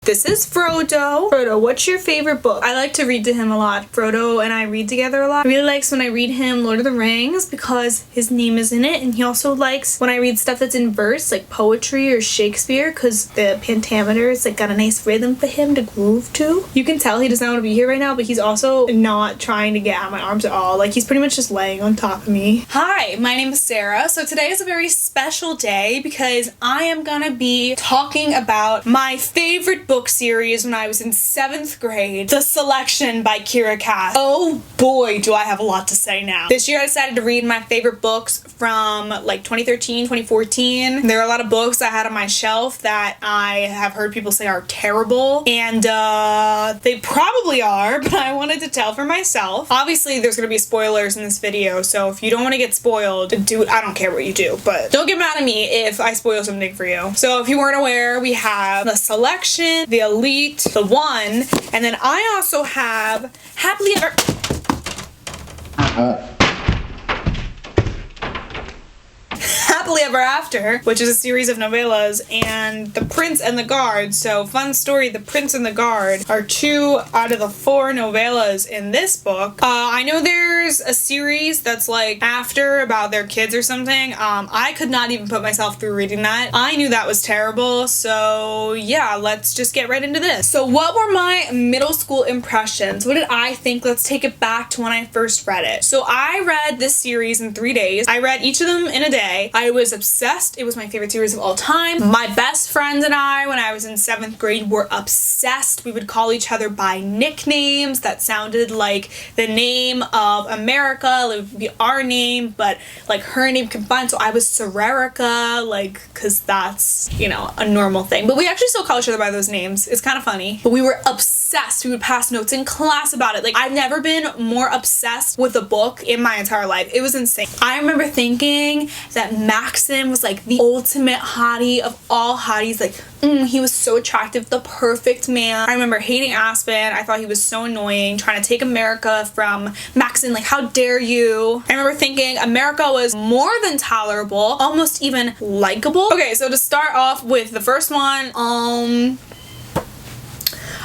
This is Frodo. Frodo, what's your favorite book? I like to read to him a lot. Frodo and I read together a lot. He really likes when I read him Lord of the Rings because his name is in it, and he also likes when I read stuff that's in verse, like poetry or Shakespeare, because the pentameter is like got a nice rhythm for him to groove to. You can tell he does not want to be here right now, but he's also not trying to get out of my arms at all. Like, he's pretty much just laying on top of me. Hi, my name is Sarah. So today is a very special day because I am gonna be talking about my favorite book series when I was in 7th grade, The Selection by Kira Cass. Oh boy, do I have a lot to say now. This year I decided to read my favorite books from like 2013, 2014. There are a lot of books I had on my shelf that I have heard people say are terrible, and they probably are, but I wanted to tell for myself. Obviously there's gonna be spoilers in this video, so if you don't want to get spoiled, I don't care what you do, but don't get mad at me if I spoil something for you. So if you weren't aware, we have The Selection, The Elite, The One, and then I also have Happily Ever After, which is a series of novellas, and The Prince and the Guard. So, fun story, The Prince and the Guard are 2 out of the 4 novellas in this book. I know there's a series that's like after about their kids or something. I could not even put myself through reading that. I knew that was terrible, so yeah, let's just get right into this. So what were my middle school impressions? What did I think? Let's take it back to when I first read it. So I read this series in 3 days. I read each of them in a day. I was obsessed. It was my favorite series of all time. My best friend and I, when I was in 7th grade, were obsessed. We would call each other by nicknames that sounded like the name of America. It would be our name, but like her name combined. So I was Sarerica, like, cause that's, you know, a normal thing. But we actually still call each other by those names. It's kind of funny. But we were obsessed. We would pass notes in class about it. Like, I've never been more obsessed with a book in my entire life. It was insane. I remember thinking that Maxim was like the ultimate hottie of all hotties. Like, he was so attractive, the perfect man. I remember hating Aspen. I thought he was so annoying, trying to take America from Maxim. Like, how dare you? I remember thinking America was more than tolerable, almost even likable. Okay, so to start off with the first one,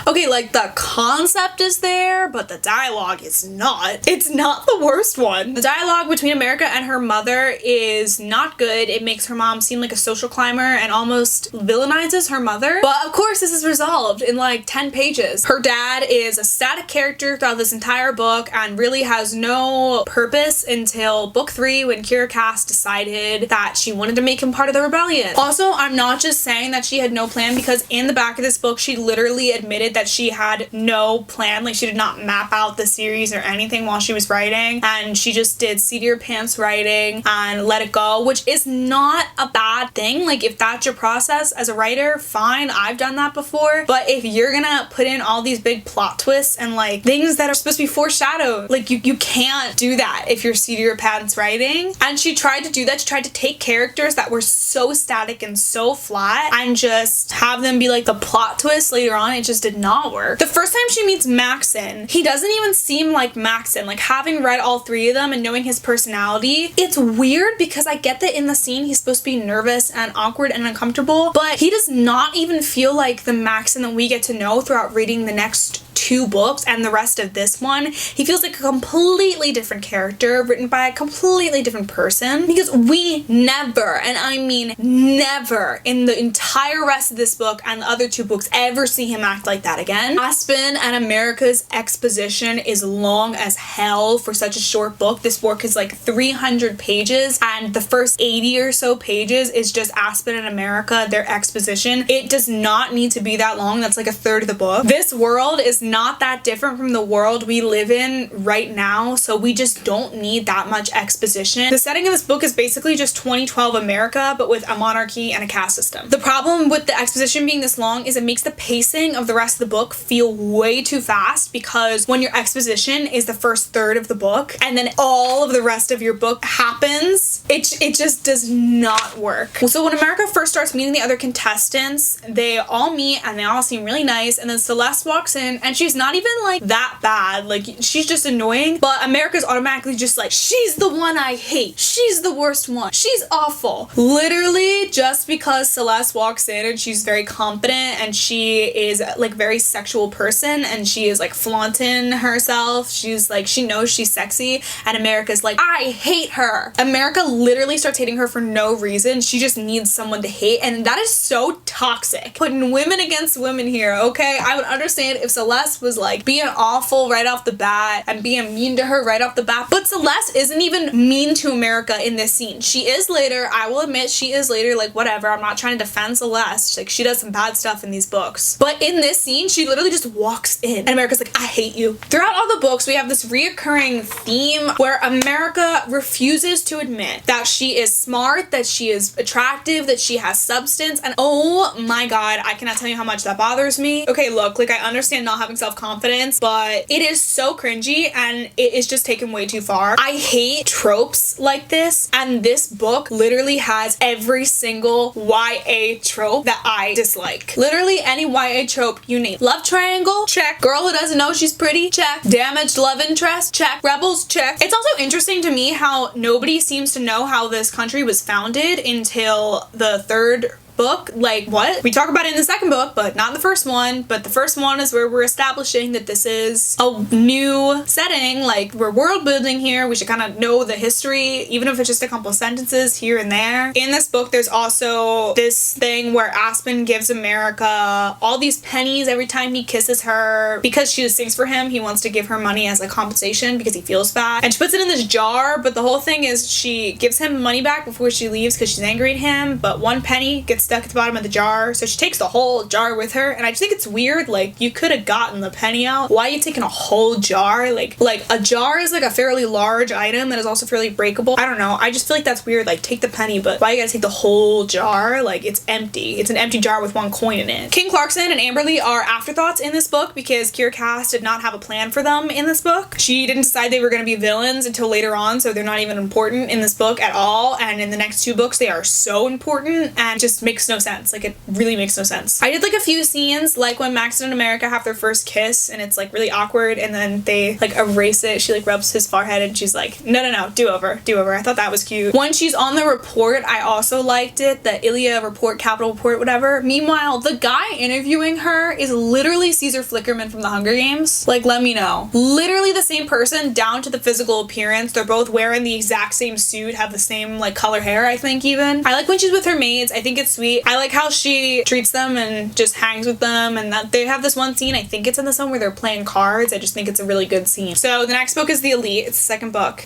okay, like, the concept is there, but the dialogue is not. It's not the worst one. The dialogue between America and her mother is not good. It makes her mom seem like a social climber and almost villainizes her mother. But of course, this is resolved in like 10 pages. Her dad is a static character throughout this entire book and really has no purpose until book 3 when Kira Cass decided that she wanted to make him part of the rebellion. Also, I'm not just saying that she had no plan, because in the back of this book, she literally admitted that she had no plan. Like, she did not map out the series or anything while she was writing, and she just did seat of your pants writing and let it go, which is not a bad thing. Like, if that's your process as a writer, fine. I've done that before. But if you're gonna put in all these big plot twists and like things that are supposed to be foreshadowed, like, you can't do that if you're seat of your pants writing. And she tried to do that. She tried to take characters that were so static and so flat and just have them be like the plot twist later on. It just did not work. The first time she meets Maxon, he doesn't even seem like Maxon. Like, having read all 3 of them and knowing his personality, it's weird because I get that in the scene he's supposed to be nervous and awkward and uncomfortable, but he does not even feel like the Maxon that we get to know throughout reading the next 2 books and the rest of this one. He feels like a completely different character written by a completely different person, because we never, and I mean never, in the entire rest of this book and the other 2 books ever see him act like that again. Aspen and America's exposition is long as hell for such a short book. This book is like 300 pages, and the first 80 or so pages is just Aspen and America, their exposition. It does not need to be that long. That's like a third of the book. This world is not that different from the world we live in right now, so we just don't need that much exposition. The setting of this book is basically just 2012 America, but with a monarchy and a caste system. The problem with the exposition being this long is it makes the pacing of the rest of the book feel way too fast, because when your exposition is the first third of the book and then all of the rest of your book happens, it just does not work. So when America first starts meeting the other contestants, they all meet and they all seem really nice, and then Celeste walks in and she's not even like that bad, like she's just annoying, but America's automatically just like, she's the one I hate, she's the worst one, she's awful. Literally just because Celeste walks in and she's very confident and she is like very sexual person and she is like flaunting herself, she's like, she knows she's sexy, and America's like, I hate her. America literally starts hating her for no reason. She just needs someone to hate, and that is so toxic. Putting women against women here, okay? I would understand if Celeste was like being awful right off the bat and being mean to her right off the bat, but Celeste isn't even mean to America in this scene. She is later, I will admit, she is later, like whatever, I'm not trying to defend Celeste, like she does some bad stuff in these books, but in this scene she literally just walks in and America's like, I hate you. Throughout all the books we have this reoccurring theme where America refuses to admit that she is smart, that she is attractive, that she has substance, and oh my god, I cannot tell you how much that bothers me. Okay, look, like I understand not having self-confidence, but it is so cringy and it is just taken way too far. I hate tropes like this, and this book literally has every single YA trope that I dislike. Literally any YA trope you name. Love triangle? Check. Girl who doesn't know she's pretty? Check. Damaged love interest? Check. Rebels? Check. It's also interesting to me how nobody seems to know how this country was founded until the third book. Like, what? We talk about it in the second book, but not in the first one. But the first one is where we're establishing that this is a new setting, like we're world building here. We should kind of know the history, even if it's just a couple sentences here and there. In this book, there's also this thing where Aspen gives America all these pennies every time he kisses her. Because she sings for him, he wants to give her money as like compensation because he feels bad. And she puts it in this jar, but the whole thing is she gives him money back before she leaves because she's angry at him, but one penny gets stuck at the bottom of the jar, so she takes the whole jar with her, and I just think it's weird. Like, you could have gotten the penny out. Why are you taking a whole jar? Like a jar is like a fairly large item that is also fairly breakable. I don't know, I just feel like that's weird. Like, take the penny, but why you gotta take the whole jar? Like, it's empty. It's an empty jar with one coin in it. King Clarkson and Amberly are afterthoughts in this book because Kiera Cass did not have a plan for them in this book. She didn't decide they were going to be villains until later on, so they're not even important in this book at all, and in the next two books they are so important and just makes no sense. Like, it really makes no sense. I did like a few scenes, like when Max and America have their first kiss and it's like really awkward, and then they like erase it. She like rubs his forehead and she's like, no, do over. I thought that was cute. When she's on the report, I also liked it, the Ilya report, Capitol report, whatever. Meanwhile, the guy interviewing her is literally Caesar Flickerman from the Hunger Games. Like, let me know. Literally the same person down to the physical appearance. They're both wearing the exact same suit, have the same like color hair, I think even. I like when she's with her maids. I think it's sweet. I like how she treats them and just hangs with them, and that they have this one scene, I think it's in this one, where they're playing cards. I just think it's a really good scene. So the next book is The Elite. It's the second book.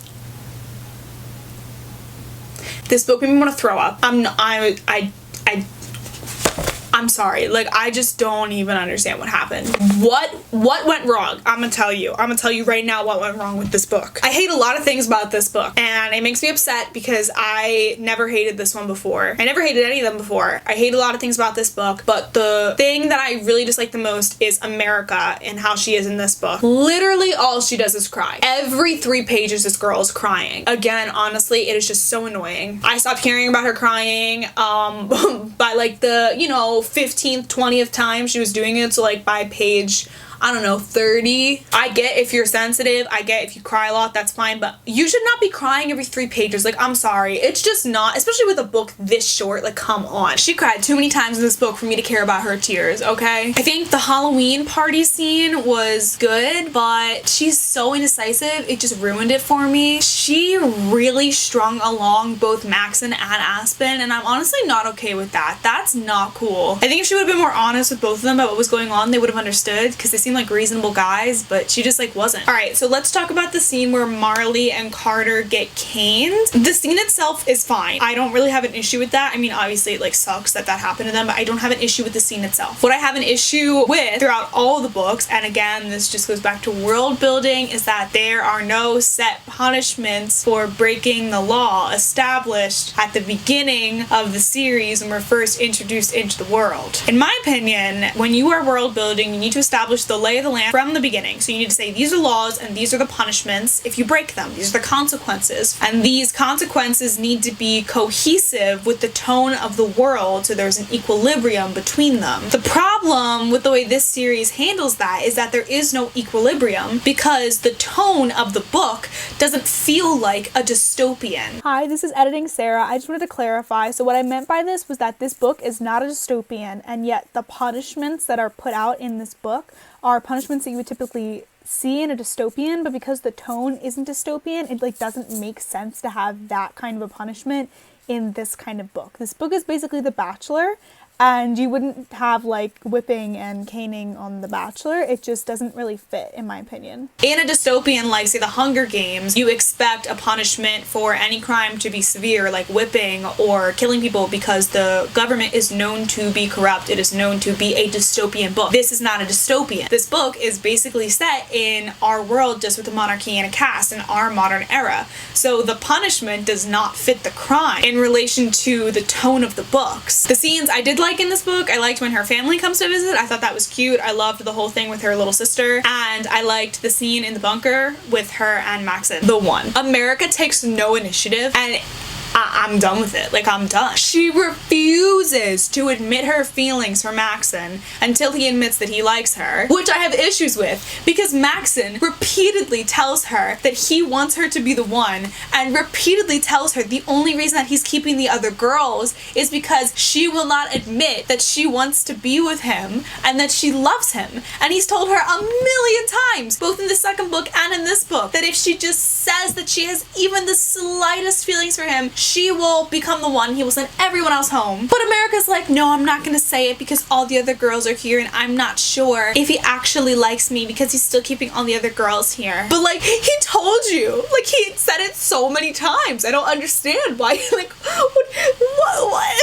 This book made me want to throw up. I'm sorry, like, I just don't even understand what happened. What went wrong? I'm gonna tell you right now what went wrong with this book. I hate a lot of things about this book, and it makes me upset because I never hated this one before. I never hated any of them before. I hate a lot of things about this book, but the thing that I really dislike the most is America and how she is in this book. Literally all she does is cry. Every 3 pages this girl is crying. Again, honestly, it is just so annoying. I stopped hearing about her crying by like the, 15th, 20th time she was doing it, so like by page, I don't know, 30. I get if you're sensitive, I get if you cry a lot, that's fine, but you should not be crying every 3 pages. Like, I'm sorry. It's just not, especially with a book this short, like, come on. She cried too many times in this book for me to care about her tears, okay? I think the Halloween party scene was good, but she's so indecisive, it just ruined it for me. She really strung along both Maxon and Aspen, and I'm honestly not okay with that. That's not cool. I think if she would have been more honest with both of them about what was going on, they would have understood, because they seem like reasonable guys, but she just like wasn't. All right, so let's talk about the scene where Marley and Carter get caned. The scene itself is fine. I don't really have an issue with that. I mean, obviously it like sucks that that happened to them, but I don't have an issue with the scene itself. What I have an issue with throughout all the books, and again, this just goes back to world building, is that there are no set punishments for breaking the law established at the beginning of the series when we're first introduced into the world. In my opinion, when you are world building, you need to establish the lay of the land from the beginning. So you need to say these are laws and these are the punishments if you break them. These are the consequences. And these consequences need to be cohesive with the tone of the world so there's an equilibrium between them. The problem with the way this series handles that is that there is no equilibrium because the tone of the book doesn't feel like a dystopian. Hi, this is Editing Sarah. I just wanted to clarify. So what I meant by this was that this book is not a dystopian, and yet the punishments that are put out in this book are punishments that you would typically see in a dystopian, but because the tone isn't dystopian, it like doesn't make sense to have that kind of a punishment in this kind of book. This book is basically The Bachelor, and you wouldn't have like whipping and caning on The Bachelor. It just doesn't really fit, in my opinion. In a dystopian like, say, The Hunger Games, you expect a punishment for any crime to be severe, like whipping or killing people, because the government is known to be corrupt. It is known to be a dystopian book. This is not a dystopian. This book is basically set in our world, just with a monarchy and a caste in our modern era. So the punishment does not fit the crime in relation to the tone of the books. The scenes I did like in this book, I liked when her family comes to visit. I thought that was cute. I loved the whole thing with her little sister, and I liked the scene in the bunker with her and Maxon. The one. America takes no initiative, and I'm done with it. Like, I'm done. She refuses to admit her feelings for Maxon until he admits that he likes her, which I have issues with because Maxon repeatedly tells her that he wants her to be the one, and repeatedly tells her the only reason that he's keeping the other girls is because she will not admit that she wants to be with him and that she loves him. And he's told her a million times, both in the second book and in this book, that if she just says that she has even the slightest feelings for him, she will become the one. He will send everyone else home. But America's like, no, I'm not gonna say it because all the other girls are here and I'm not sure if he actually likes me because he's still keeping all the other girls here. But like, he told you. Like, he said it so many times. I don't understand why. Like, what?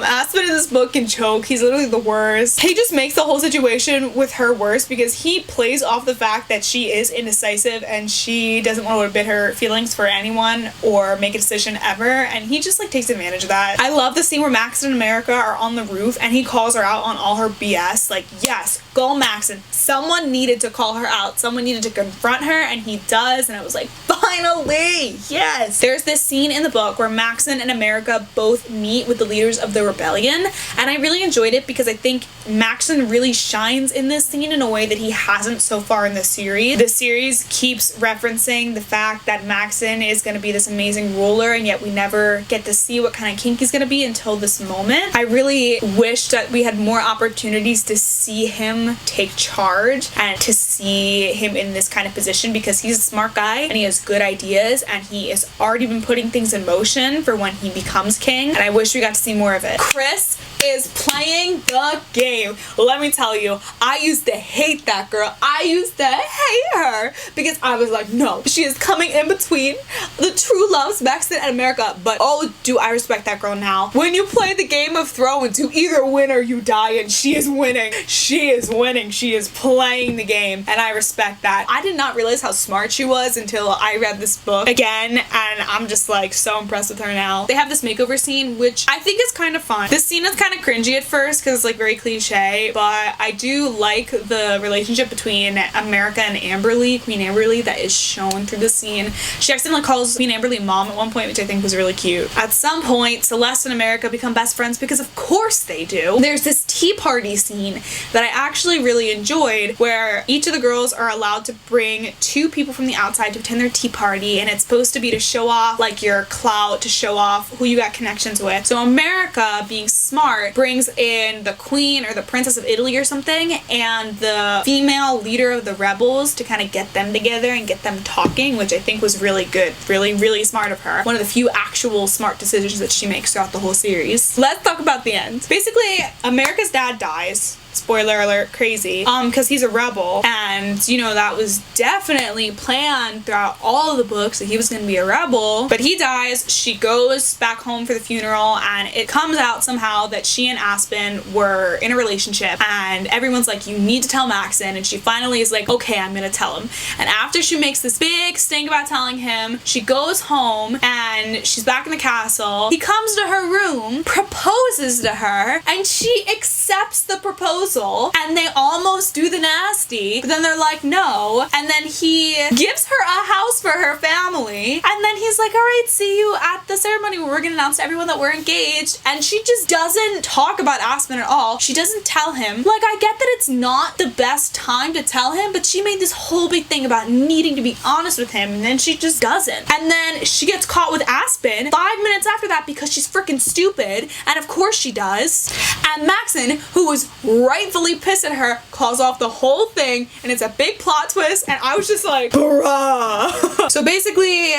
Aspen in this book can choke. He's literally the worst. He just makes the whole situation with her worse because he plays off the fact that she is indecisive and she doesn't want to admit her feelings for anyone or make a decision ever, and he just like takes advantage of that. I love the scene where Maxon and America are on the roof and he calls her out on all her BS. Like, yes, go Maxon. Someone needed to call her out. Someone needed to confront her, and he does, and I was like, finally, yes. There's this scene in the book where Maxon and America both meet with the leaders of the rebellion, and I really enjoyed it because I think Maxon really shines in this scene in a way that he hasn't so far in the series. The series keeps referencing the fact that Maxon is going to be this amazing ruler, and yet we never get to see what kind of king he's going to be until this moment. I really wish that we had more opportunities to see him take charge and to see him in this kind of position because he's a smart guy and he has good ideas and he has already been putting things in motion for when he becomes king, and I wish we got to see more of it. Chris is playing the game. Let me tell you, I used to hate that girl. I used to hate her because I was like, no, she is coming in between the true loves, Maxon and America. But oh, do I respect that girl now. When you play the Game of Thrones, you either win or you die, and she is winning. She is winning. She is playing the game, and I respect that. I did not realize how smart she was until I read this book again, and I'm just like so impressed with her now. They have this makeover scene, which I think is kind of fun. This scene is kind of cringy at first because it's like very cliche, but I do like the relationship between America and Amberly, Queen Amberly, that is shown through the scene. She accidentally calls Queen Amberly mom at one point, which I think was really cute. At some point, Celeste and America become best friends because of course they do. There's this tea party scene that I actually really enjoyed where each of the girls are allowed to bring 2 people from the outside to attend their tea party, and it's supposed to be to show off like your clout, to show off who you got connections with. So America, being smart, brings in the queen or the princess of Italy or something and the female leader of the rebels to kind of get them together and get them talking, which I think was really good. Really, really smart of her. One of the few actual smart decisions that she makes throughout the whole series. Let's talk about the end. Basically, America's dad dies. spoiler alert, crazy, because he's a rebel, and you know that was definitely planned throughout all of the books that he was going to be a rebel. But he dies. She goes back home for the funeral, and it comes out somehow that she and Aspen were in a relationship, and everyone's like, you need to tell Maxon, and she finally is like, okay, I'm gonna tell him. And after she makes this big stink about telling him, she goes home and she's back in the castle. He comes to her room, proposes to her, and she accepts the proposal, and they almost do the nasty, but then they're like, no. And then he gives her a house for her family, and then he's like, all right, see you at the ceremony where we're gonna announce to everyone that we're engaged. And she just doesn't talk about Aspen at all. She doesn't tell him. Like, I get that it's not the best time to tell him, but she made this whole big thing about needing to be honest with him, and then she just doesn't. And then she gets caught with Aspen 5 minutes after that because she's freaking stupid, and of course she does. And Maxon, who was rightfully pissed at her, calls off the whole thing, and it's a big plot twist, and I was just like, bruh. So basically,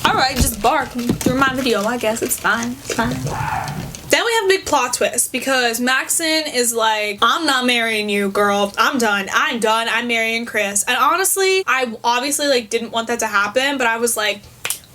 alright, just bark through my video, I guess. It's fine. It's fine. Then we have a big plot twist because Maxon is like, I'm not marrying you, girl. I'm done. I'm done. I'm marrying Chris. And honestly, I obviously like didn't want that to happen, but I was like,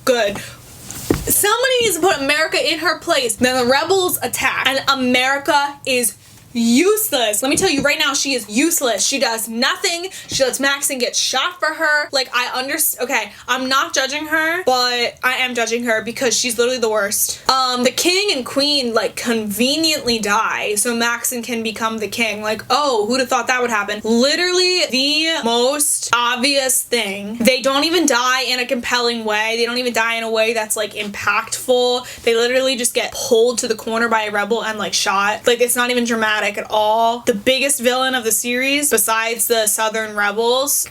good. Somebody needs to put America in her place. Then the rebels attack, and America is useless. Let me tell you right now, she is useless. She does nothing. She lets Maxon get shot for her. Like, I understand. Okay, I'm not judging her, but I am judging her because she's literally the worst. The king and queen like conveniently die so Maxon can become the king. Like, oh, who'd have thought that would happen? Literally the most obvious thing. They don't even die in a compelling way. They don't even die in a way that's like impactful. They literally just get pulled to the corner by a rebel and like shot. Like, it's not even dramatic at all. The biggest villain of the series, besides the Southern rebels,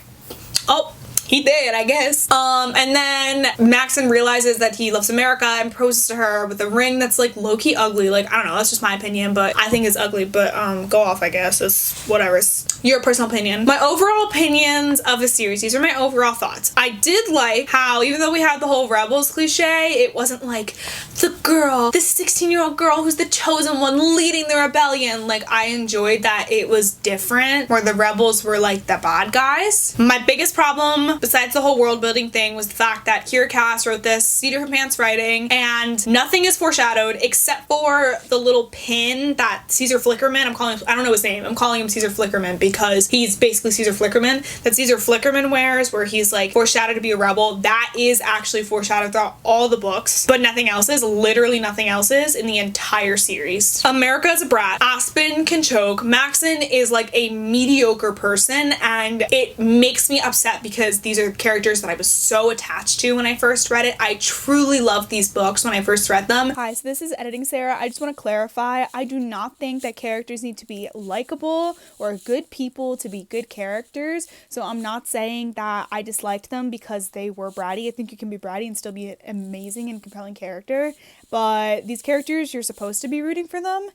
oh, he did, I guess. And then Maxon realizes that he loves America and proposes to her with a ring that's like low-key ugly. Like, I don't know, that's just my opinion, but I think it's ugly, but go off, I guess. It's whatever. It's your personal opinion. My overall opinions of the series, these are my overall thoughts. I did like how, even though we had the whole rebels cliche, it wasn't like the girl, this 16-year-old girl who's the chosen one leading the rebellion. Like, I enjoyed that it was different, where the rebels were like the bad guys. My biggest problem, besides the whole world building thing, was the fact that Kira Cass wrote this Cedar from Pants writing, and nothing is foreshadowed except for the little pin that Caesar Flickerman, I don't know his name, I'm calling him Caesar Flickerman because he's basically Caesar Flickerman, that Caesar Flickerman wears, where he's like foreshadowed to be a rebel. That is actually foreshadowed throughout all the books, but nothing else is. Literally nothing else is in the entire series. America is a brat. Aspen can choke. Maxon is like a mediocre person, and it makes me upset because these are characters that I was so attached to when I first read it. I truly loved these books when I first read them. Hi, so this is Editing Sarah. I just want to clarify, I do not think that characters need to be likable or good people to be good characters. So I'm not saying that I disliked them because they were bratty. I think you can be bratty and still be an amazing and compelling character. But these characters, you're supposed to be rooting for them.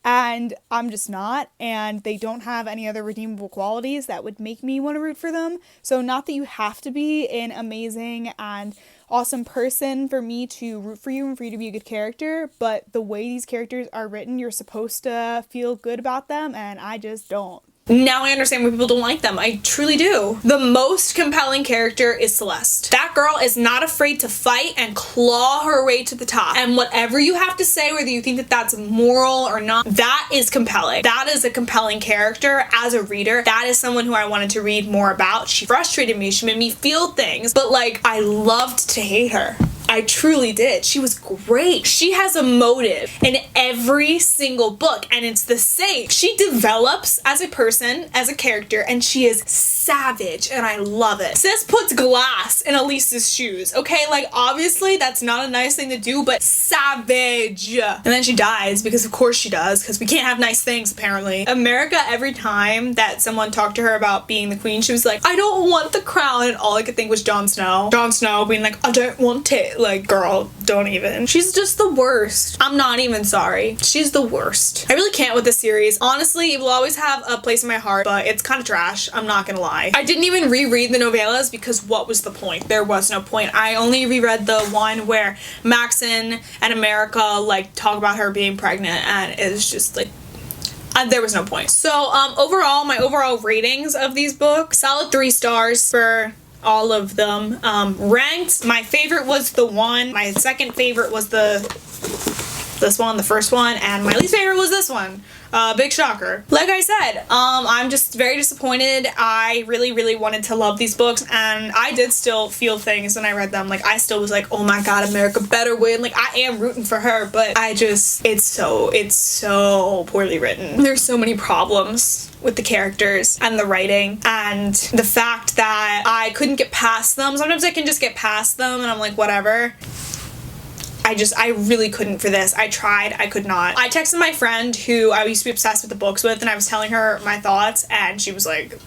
And I'm just not, and they don't have any other redeemable qualities that would make me want to root for them. So not that you have to be an amazing and awesome person for me to root for you and for you to be a good character, but the way these characters are written, you're supposed to feel good about them, and I just don't. Now I understand why people don't like them. I truly do. The most compelling character is Celeste. That girl is not afraid to fight and claw her way to the top. And whatever you have to say, whether you think that that's moral or not, that is compelling. That is a compelling character as a reader. That is someone who I wanted to read more about. She frustrated me. She made me feel things. But like, I loved to hate her. I truly did. She was great. She has a motive in every single book, and it's the same. She develops as a person, as a character, and she is savage, and I love it. Sis puts glass in Elise's shoes, okay? Like, obviously, that's not a nice thing to do, but savage. And then she dies, because of course she does, because we can't have nice things, apparently. America, every time that someone talked to her about being the queen, she was like, I don't want the crown, and all I could think was Jon Snow. Jon Snow being like, I don't want it. like, girl, don't even. She's just the worst. I'm not even sorry. She's the worst. I really can't with this series. Honestly, it will always have a place in my heart, but it's kind of trash. I'm not gonna lie. I didn't even reread the novellas because what was the point? There was no point. I only reread the one where Maxon and America like talk about her being pregnant, and it's just like, there was no point. So overall, my overall ratings of these books, solid 3 stars for all of them. Ranked, my favorite was the one, my second favorite was this one, the first one, and my least favorite was this one. Big shocker. Like I said, I'm just very disappointed. I really wanted to love these books, and I did still feel things when I read them. Like, I still was like, oh my god, America better win. Like, I am rooting for her, but I just, it's so poorly written. There's so many problems with the characters and the writing and the fact that I couldn't get past them. Sometimes I can just get past them and I'm like, whatever. I really couldn't for this. I tried, I could not. I texted my friend who I used to be obsessed with the books with, and I was telling her my thoughts, and she was like,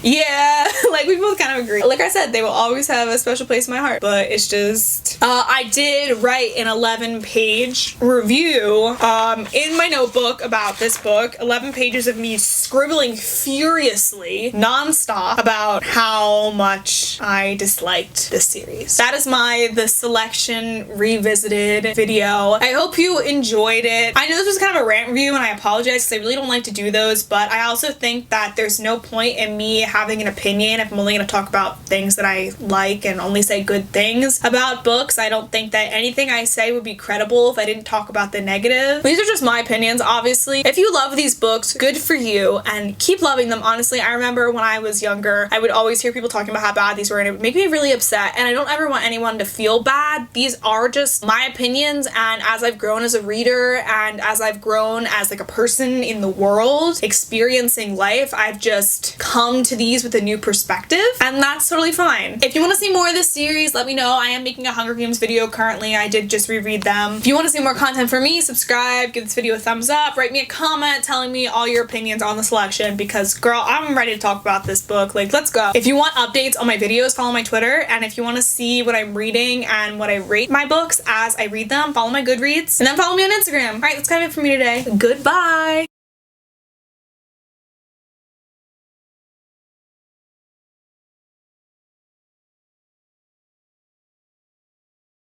yeah, like, we both kind of agree. Like I said, they will always have a special place in my heart, but it's just, I did write an 11-page review in my notebook about this book. 11 pages of me scribbling furiously, nonstop, about how much I disliked this series. That is the selection revisited video. I hope you enjoyed it. I know this was kind of a rant review, and I apologize because I really don't like to do those, but I also think that there's no point in me having an opinion if I'm only going to talk about things that I like and only say good things about books. I don't think that anything I say would be credible if I didn't talk about the negative. These are just my opinions, obviously. If you love these books, good for you, and keep loving them. Honestly, I remember when I was younger, I would always hear people talking about how bad these were, and it would make me really upset, and I don't ever want anyone to feel bad. These are just my opinions, and as I've grown as a reader and as I've grown as like a person in the world experiencing life, I've just come to these with a new perspective, and that's totally fine. If you want to see more of this series, let me know. I am making a Hunger Games video currently. I did just reread them. If you want to see more content from me, subscribe, give this video a thumbs up, write me a comment telling me all your opinions on the selection, because girl, I'm ready to talk about this book. Like, let's go. If you want updates on my videos, follow my Twitter, and if you want to see what I'm reading and what I rate my books as I read them, follow my Goodreads, and then follow me on Instagram. Alright, that's kind of it for me today. Goodbye!